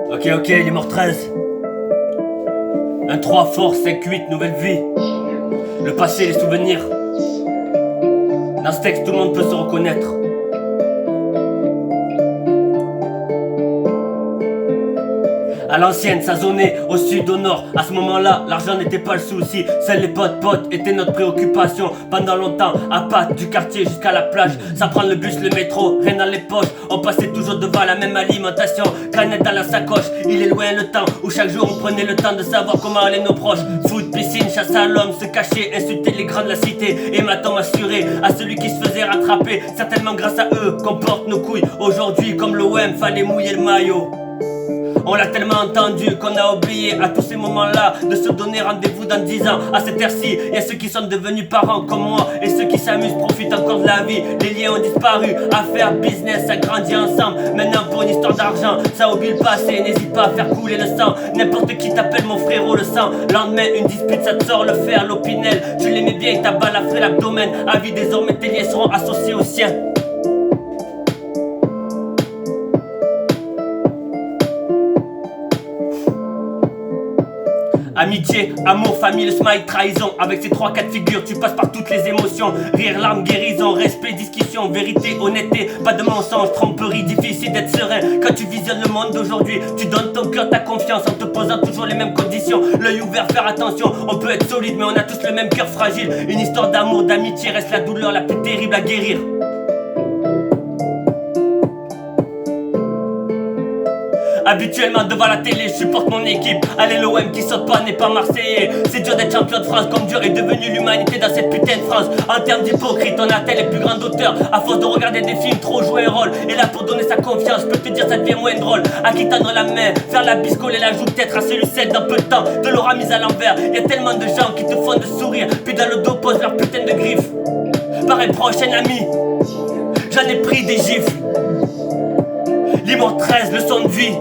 Ok, il est mort 13. Un 3 force, 5-8, nouvelle vie. Le passé, les souvenirs. Dans ce texte, tout le monde peut se reconnaître. À l'ancienne, ça zonnait au sud, au nord. À ce moment-là, l'argent n'était pas le souci. Seuls les potes étaient notre préoccupation. Pendant longtemps, à pattes du quartier jusqu'à la plage. Ça prend le bus, le métro, rien dans les poches. On passait toujours devant la même alimentation. Canette dans la sacoche, il est loin le temps où chaque jour on prenait le temps de savoir comment allaient nos proches. Foot, piscine, chasse à l'homme, se cacher, insulter les grands de la cité. Hématome assuré à celui qui se faisait rattraper. Certainement grâce à eux qu'on porte nos couilles. Aujourd'hui, comme l'OM, fallait mouiller le maillot. On l'a tellement entendu qu'on a oublié à tous ces moments-là de se donner rendez-vous dans 10 ans. À cette heure-ci, y'a ceux qui sont devenus parents comme moi et ceux qui s'amusent profitent encore de la vie. Les liens ont disparu, affaires, business, ça grandit ensemble. Maintenant pour une histoire d'argent, ça oublie le passé, n'hésite pas à faire couler le sang. N'importe qui t'appelle mon frérot le sang. Lendemain, une dispute, ça te sort le fer, l'opinel. Tu l'aimais bien, il t'abat la fraie, l'abdomen. À vie, désormais tes liens seront associés aux siens. Amitié, amour, famille, le smile, trahison. Avec ces 3-4 figures, tu passes par toutes les émotions. Rire, larmes, guérison, respect, discussion, vérité, honnêteté. Pas de mensonge, tromperie, difficile d'être serein. Quand tu visionnes le monde d'aujourd'hui, tu donnes ton cœur, ta confiance en te posant toujours les mêmes conditions. L'œil ouvert, faire attention, on peut être solide mais on a tous le même cœur fragile. Une histoire d'amour, d'amitié reste la douleur la plus terrible à guérir. Habituellement devant la télé, je supporte mon équipe. Allez, l'OM qui saute pas n'est pas marseillais. C'est dur d'être champion de France, comme dur est devenue l'humanité dans cette putain de France. En termes d'hypocrite, on a tel les plus grands auteurs. À force de regarder des films, trop jouer un rôle. Et là pour donner sa confiance, je peux te dire ça devient moins drôle. À qui tendre la main, faire la bise, coller la joue, peut-être à celui celle dans peu de temps. De l'aura mise à l'envers, y'a tellement de gens qui te font de sourire. Puis dans le dos posent leur putain de griffes. Pareil prochain ami, j'en ai pris des gifles. Limon 13, leçon de vie.